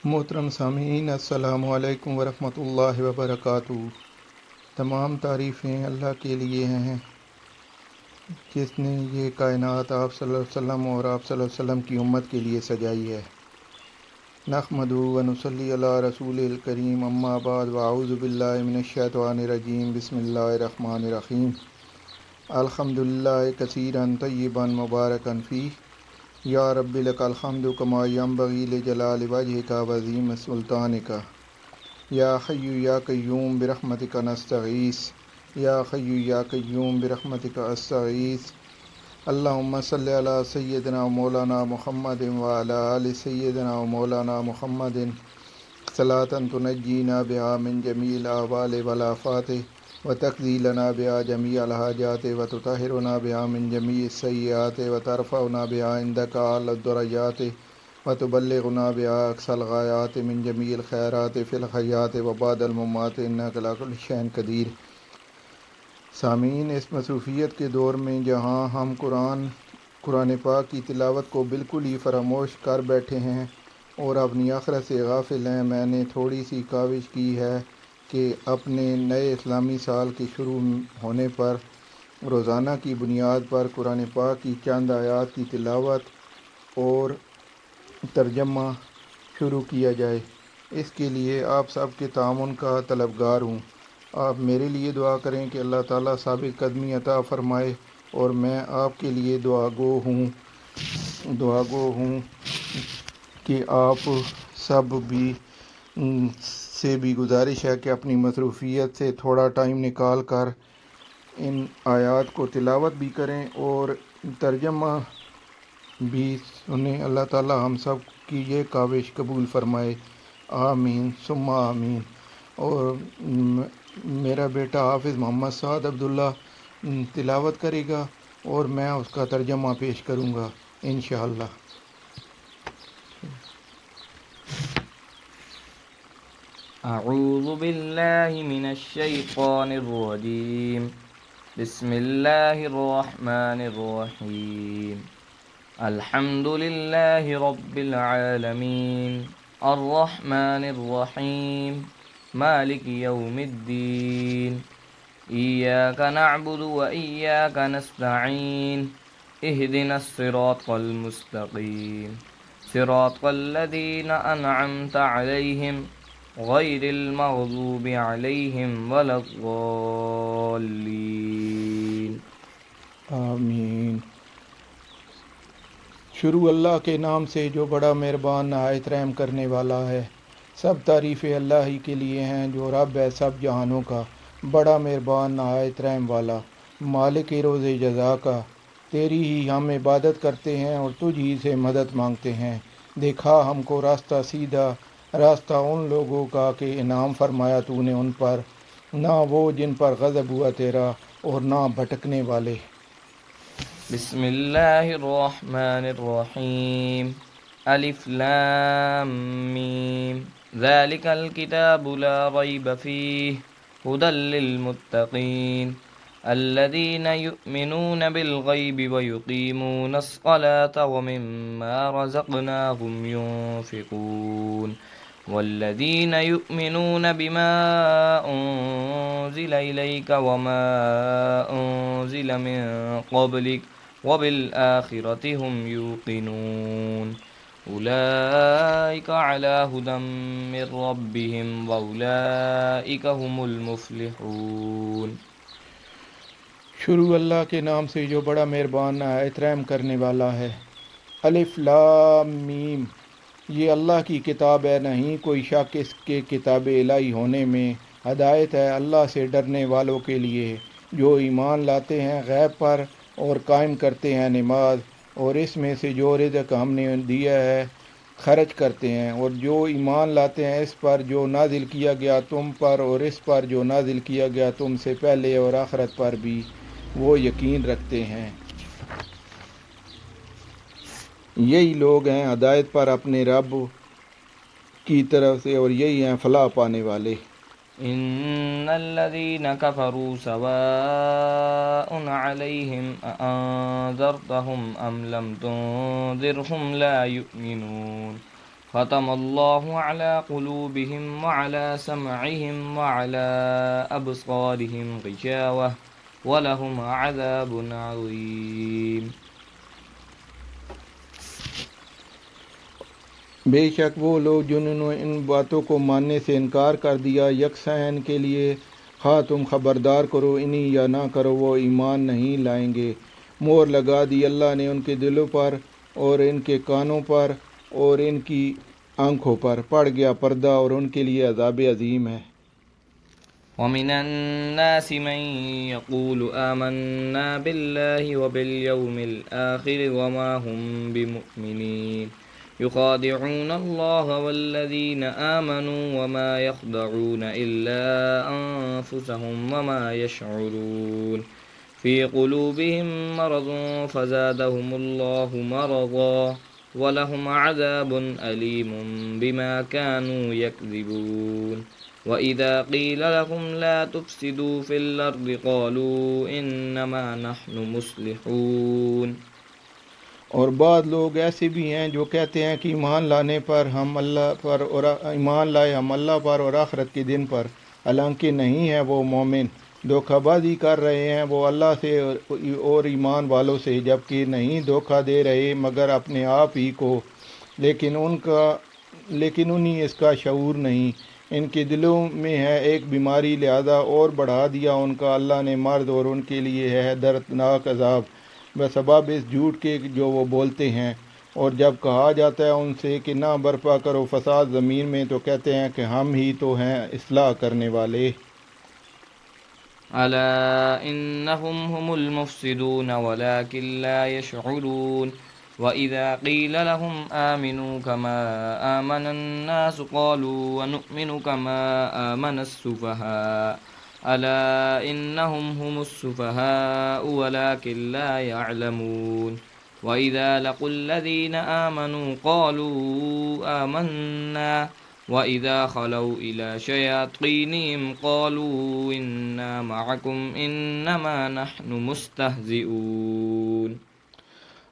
محترم سامعین، السلام علیکم ورحمۃ اللہ وبرکاتہ۔ تمام تعریفیں اللہ کے لیے ہیں جس نے یہ کائنات آپ صلی اللہ علیہ وسلم اور آپ صلی اللہ علیہ وسلم کی امت کے لیے سجائی ہے۔ نحمدہ و نصلی علی رسول الکریم، اما بعد، واعوذ باللہ من الشیطان الرجیم، بسم اللہ الرحمن الرحیم۔ الحمدللہ کثیرا طیبا مبارکا فیہ، یا رب لک الحمد کما ینبغی لجلال وجہک وعظیم سلطانک، یا حی یا قیوم برحمتک نستغیث، یا حی یا قیوم برحمتک استغیث۔ اللہم صلی علی سیدنا و مولانا محمد وعلی آل سیدنا و مولانا محمد صلاۃ تنجینا بہا من جمیع الاحوال والآفات وتقضی لنا بہا جمیع الحاجات وتطہرنا بہا من جمیع السیئات وترفعنا بہا عندک اعلی الدرجات وتبلغنا بہا اقصی الغایات من جمیع الخیرات فی الحیات وبعد الممات انک علی کل شیء قدیر۔ سامعین، اس مصروفیت کے دور میں جہاں ہم قرآن پاک کی تلاوت کو بالکل ہی فراموش کر بیٹھے ہیں اور اپنی آخرت سے غافل ہیں، میں نے تھوڑی سی کاوش کی ہے کہ اپنے نئے اسلامی سال کے شروع ہونے پر روزانہ کی بنیاد پر قرآن پاک کی چند آیات کی تلاوت اور ترجمہ شروع کیا جائے۔ اس کے لیے آپ سب کے تعاون کا طلبگار ہوں۔ آپ میرے لیے دعا کریں کہ اللہ تعالیٰ ثابت قدمی عطا فرمائے، اور میں آپ کے لیے دعا گو ہوں کہ آپ سب سے بھی گزارش ہے کہ اپنی مصروفیت سے تھوڑا ٹائم نکال کر ان آیات کو تلاوت بھی کریں اور ترجمہ بھی سنیں۔ اللہ تعالیٰ ہم سب کی یہ کاوش قبول فرمائے، آمین ثم آمین۔ اور میرا بیٹا حافظ محمد سعد عبداللہ تلاوت کرے گا اور میں اس کا ترجمہ پیش کروں گا انشاءاللہ۔ اعوذ باللہ من الشیطان الرجیم، بسم اللہ الرحمن الرحیم۔ الحمد للہ رب العالمین، الرحمن الرحیم، مالک یوم الدین، ایاک نعبد و ایاک نستعین، اہدنا الصراط المستقیم، صراط الذین انعمت علیہم غیر المغضوب علیہم ولا الضالین۔ آمین۔ شروع اللہ کے نام سے جو بڑا مہربان نہایت رحم کرنے والا ہے۔ سب تعریفیں اللہ ہی کے لیے ہیں جو رب ہے سب جہانوں کا، بڑا مہربان نہایت رحم والا، مالک روز جزا کا۔ تیری ہی ہم عبادت کرتے ہیں اور تجھ ہی سے مدد مانگتے ہیں۔ دکھا ہم کو راستہ سیدھا، راستہ ان لوگوں کا کہ انعام فرمایا تو نے ان پر، نہ وہ جن پر غضب ہوا تیرا، اور نہ بھٹکنے والے۔ بسم اللہ الرحمن الرحیم، الف لام میم، ذالک الکتاب لا ریب فیہ ھدی للمتقین الذین یؤمنون بالغیب ویقیمون الصلاة ومما رزقناہم ینفقون والذین یؤمنون بما انزل الیک وما انزل من قبلک وبالآخرة هم یوقنون اولئک علی ھدی من ربہم واولئک هم المفلحون۔ شروع اللہ کے نام سے جو بڑا مہربان نہایت رحم کرنے والا ہے۔ الف لام میم، یہ اللہ کی کتاب ہے، نہیں کوئی شک اس کے کتاب الہی ہونے میں۔ ہدایت ہے اللہ سے ڈرنے والوں کے لیے جو ایمان لاتے ہیں غیب پر اور قائم کرتے ہیں نماز، اور اس میں سے جو رزق ہم نے دیا ہے خرچ کرتے ہیں، اور جو ایمان لاتے ہیں اس پر جو نازل کیا گیا تم پر اور اس پر جو نازل کیا گیا تم سے پہلے، اور آخرت پر بھی وہ یقین رکھتے ہیں۔ یہی لوگ ہیں ہدایت پر اپنے رب کی طرف سے، اور یہی ہیں فلاح پانے والے۔ ان الذین کفروا سواء علیہم اانذرتہم ام لم تنذرہم لا یؤمنون ختم الله على قلوبهم وعلى سمعهم وعلى أبصارهم غشاوة ولهم عذاب عظيم. بے شک وہ لوگ جنہوں نے ان باتوں کو ماننے سے انکار کر دیا، یکساں ان کے لیے خواہ تم خبردار کرو انہیں یا نہ کرو وہ ایمان نہیں لائیں گے۔ مہر لگا دی اللہ نے ان کے دلوں پر اور ان کے کانوں پر اور ان کی آنکھوں پر، پڑ گیا پردہ اور ان کے لیے عذاب عظیم ہے۔ ومن الناس من يقول آمنا بالله وباليوم الآخر وما هم بمؤمنين يخادعون الله والذين آمنوا وما يخدعون إلا أنفسهم وما يشعرون في قلوبهم مرض فزادهم الله مرضا ولهم عذاب أليم بما كانوا يكذبون. وَإِذَا قِيلَ لَهُمْ لَا تُفْسِدُوا فِي الْأَرْضِ قَالُوا إِنَّمَا نَحْنُ مُصْلِحُونَ. اور بعض لوگ ایسے بھی ہیں جو کہتے ہیں کہ ایمان لانے پر ہم اللہ پر اور ایمان لائے ہم اللہ پر اور آخرت کے دن پر، حالانکہ نہیں ہے وہ مومن، دھوکہ بازی کر رہے ہیں وہ اللہ سے اور ایمان والوں سے، جبکہ نہیں دھوکہ دے رہے مگر اپنے آپ ہی کو، لیکن انہیں اس کا شعور نہیں۔ ان کے دلوں میں ہے ایک بیماری، لہذا اور بڑھا دیا ان کا اللہ نے مرض، اور ان کے لیے ہے دردناک عذاب بسبب اس جھوٹ کے جو وہ بولتے ہیں۔ اور جب کہا جاتا ہے ان سے کہ نہ برپا کرو فساد زمین میں، تو کہتے ہیں کہ ہم ہی تو ہیں اصلاح کرنے والے۔ ألا إنهم هم المفسدون ولكن لا يشعرون. وإذا قيل لهم آمنوا كما آمن الناس قالوا ونؤمن كما آمن السفهاء ألا إنهم هم السفهاء ولكن لا يعلمون. وإذا لقوا الذين آمنوا قالوا آمنا وَإِذَا خَلَوْا إِلَى شَيَاطِينِهِمْ قَالُوا إِنَّا مَعَكُمْ إِنَّمَا نَحْنُ مُسْتَهْزِئُونَ.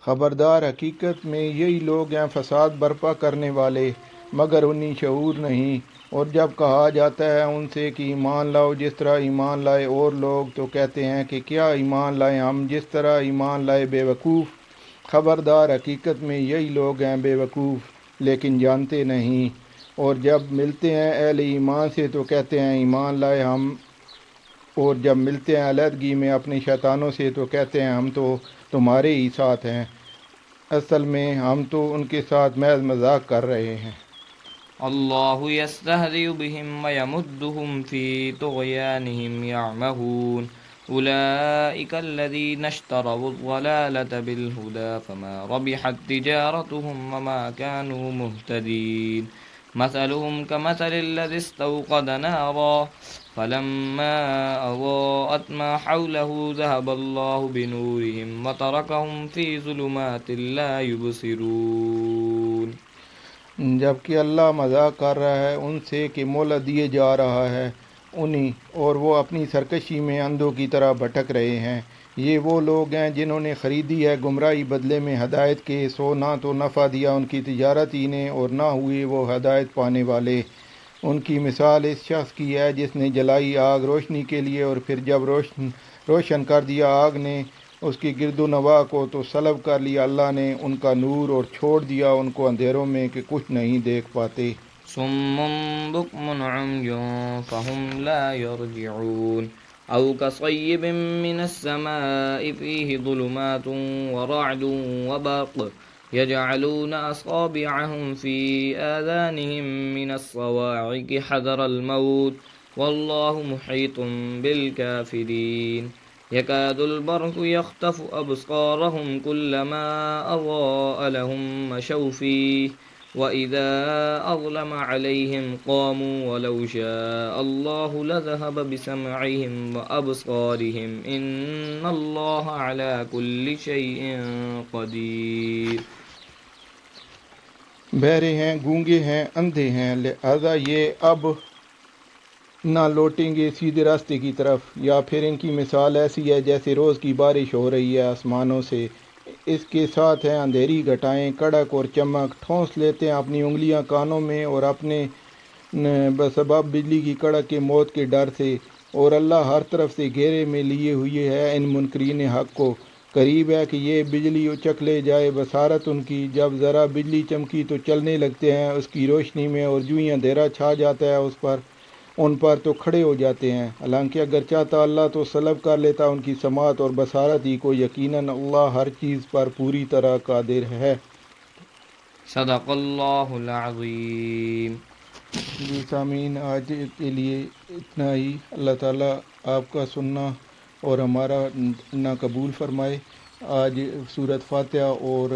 خبردار، حقیقت میں یہی لوگ ہیں فساد برپا کرنے والے، مگر انہیں شعور نہیں۔ اور جب کہا جاتا ہے ان سے کہ ایمان لاؤ جس طرح ایمان لائے اور لوگ، تو کہتے ہیں کہ کیا ایمان لائیں ہم جس طرح ایمان لائے بے وقوف۔ خبردار، حقیقت میں یہی لوگ ہیں بے وقوف لیکن جانتے نہیں۔ اور جب ملتے ہیں اہل ایمان سے تو کہتے ہیں ایمان لائے ہم، اور جب ملتے ہیں علیحدگی میں اپنے شیطانوں سے تو کہتے ہیں ہم تو تمہارے ہی ساتھ ہیں، اصل میں ہم تو ان کے ساتھ محض مذاق کر رہے ہیں۔ اللہ يستهزئ بهم ويمدهم في طغيانهم يعمهون. أولئك الذين اشتروا الضلالة بالهدى فما ربحت تجارتهم وما كانوا مهتدين. مثلهم كمثل الذي استوقد نارا فلما أضاءت ما حوله ذهب الله بنورهم وتركهم في ظلمات لا يبصرون. جبکہ اللہ مذاق کر رہا ہے ان سے کہ مہلت دیے جا رہا ہے انہیں، اور وہ اپنی سرکشی میں اندھوں کی طرح بھٹک رہے ہیں۔ یہ وہ لوگ ہیں جنہوں نے خریدی ہے گمراہی بدلے میں ہدایت کے، سو نہ تو نفع دیا ان کی تجارت ہی نے اور نہ ہوئے وہ ہدایت پانے والے۔ ان کی مثال اس شخص کی ہے جس نے جلائی آگ روشنی کے لیے، اور پھر جب روشن کر دیا آگ نے اس کی گرد و نواح کو، تو سلب کر لیا اللہ نے ان کا نور اور چھوڑ دیا ان کو اندھیروں میں کہ کچھ نہیں دیکھ پاتے۔ صم بكم عمي فهم لا يرجعون. أو كصيب من السماء فيه ظلمات ورعد وبرق يجعلون أصابعهم في آذانهم من الصواعق حذر الموت والله محيط بالكافرين. يكاد البرق يخطف أبصارهم كلما أضاء لهم مشوا فيه وَإِذَا أَظْلَمَ عَلَيْهِمْ قَامُوا وَلَوْ شَاءَ اللَّهُ لَذَهَبَ بِسَمْعِهِمْ وَأَبْصَارِهِمْ إِنَّ اللَّهَ عَلَى كُلِّ شَيْءٍ قَدِيرٌ. بہرے ہیں، گونگے ہیں، اندھے ہیں، لہذا یہ اب نہ لوٹیں گے سیدھے راستے کی طرف، یا پھر ان کی مثال ایسی ہے جیسے روز کی بارش ہو رہی ہے آسمانوں سے، اس کے ساتھ ہیں اندھیری گھٹائیں، کڑک اور چمک، ٹھونس لیتے ہیں اپنی انگلیاں کانوں میں اور اپنے بسبب بجلی کی کڑک کے موت کے ڈر سے، اور اللہ ہر طرف سے گھیرے میں لیے ہوئے ہے ان منکرین حق کو۔ قریب ہے کہ یہ بجلی اچک لے جائے بصارت ان کی، جب ذرا بجلی چمکی تو چلنے لگتے ہیں اس کی روشنی میں، اور جو ہی اندھیرا چھا جاتا ہے ان پر تو کھڑے ہو جاتے ہیں۔ حالانکہ اگر چاہتا اللہ تو سلب کر لیتا ان کی سماعت اور بصارت ہی کو، یقیناً اللہ ہر چیز پر پوری طرح قادر ہے۔ صدق اللہ العظیم۔ جی سامعین، آج کے لیے اتنا ہی۔ اللہ تعالیٰ آپ کا سننا اور ہمارا نہ قبول فرمائے۔ آج سورۃ فاتحہ اور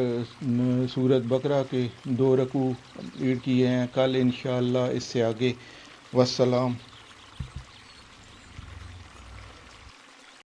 سورۃ بقرہ کے 2 رکوع ریڈ کیے ہیں، کل انشاءاللہ اس سے آگے۔ والسلام۔